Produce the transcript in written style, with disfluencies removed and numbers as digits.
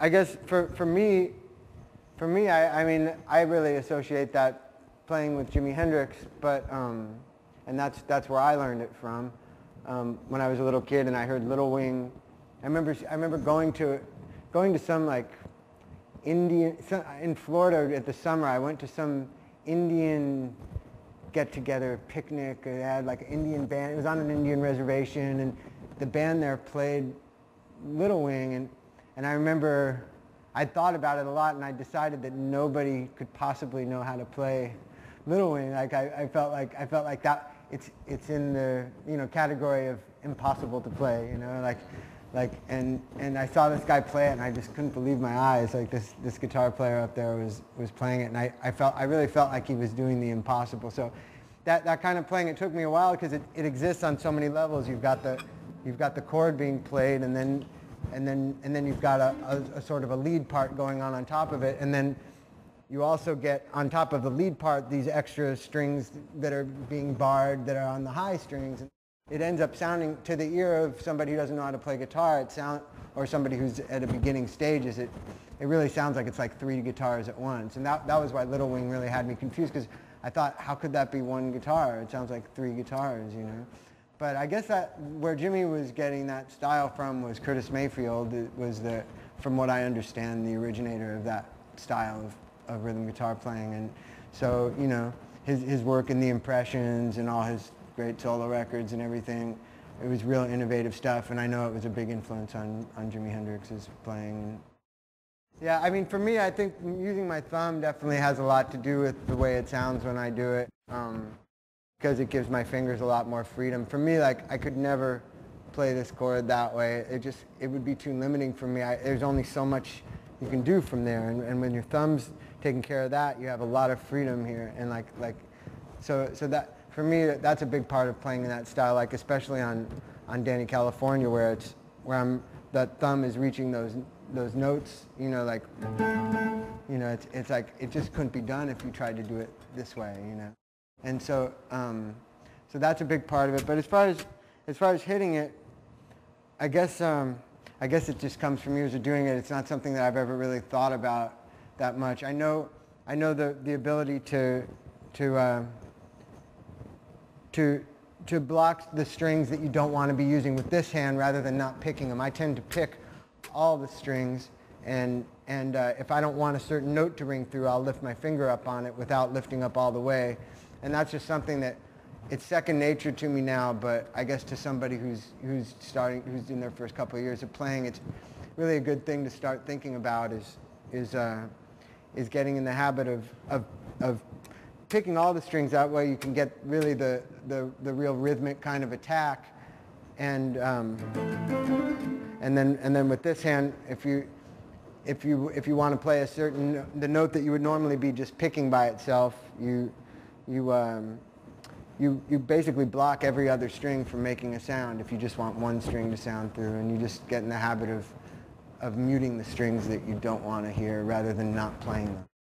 I guess for me, I mean, I really associate that playing with Jimi Hendrix, but and that's where I learned it from. When I was a little kid and I heard Little Wing, I remember going to some like in Florida at the summer. I went to some Indian get-together picnic. They had like an Indian band. It was on an Indian reservation, and the band there played Little Wing, and I remember I thought about it a lot, and I decided that nobody could possibly know how to play Little Wing. Like I felt like that it's in the category of impossible to play. And I saw this guy play it, and I just couldn't believe my eyes. Like this guitar player up there was playing it, and I really felt like he was doing the impossible. So that kind of playing, it took me a while because it exists on so many levels. You've got the chord being played, and then you've got a sort of a lead part going on top of it, and then you also get on top of the lead part these extra strings that are being barred that are on the high strings. It ends up sounding, to the ear of somebody who doesn't know how to play guitar, or somebody who's at a beginning stages, it really sounds like it's like three guitars at once. And that was why Little Wing really had me confused, because I thought, how could that be one guitar? It sounds like three guitars, But I guess that where Jimmy was getting that style from was Curtis Mayfield. It was from what I understand, the originator of that style of rhythm guitar playing. And so, his work in the Impressions and all his great solo records and everything, it was real innovative stuff, and I know it was a big influence on Jimi Hendrix's playing. Yeah, I mean, for me, I think using my thumb definitely has a lot to do with the way it sounds when I do it, because it gives my fingers a lot more freedom. For me, like, I could never play this chord that way. It would be too limiting for me. There's only so much you can do from there, and when your thumb's taking care of that, you have a lot of freedom here, and so that. For me, that's a big part of playing in that style, like especially on Danny California, where that thumb is reaching those notes, it's like it just couldn't be done if you tried to do it this way, And so that's a big part of it. But as far as hitting it, I guess it just comes from years of doing it. It's not something that I've ever really thought about that much. I know the ability to block the strings that you don't want to be using with this hand rather than not picking them. I tend to pick all the strings, and if I don't want a certain note to ring through, I'll lift my finger up on it without lifting up all the way. And that's just something that it's second nature to me now, but I guess to somebody who's in their first couple of years of playing, it's really a good thing to start thinking about is getting in the habit of picking all the strings. That way you can get really the real rhythmic kind of attack, and then with this hand, if you want to play the note that you would normally be just picking by itself, you basically block every other string from making a sound if you just want one string to sound through, and you just get in the habit of muting the strings that you don't want to hear rather than not playing them.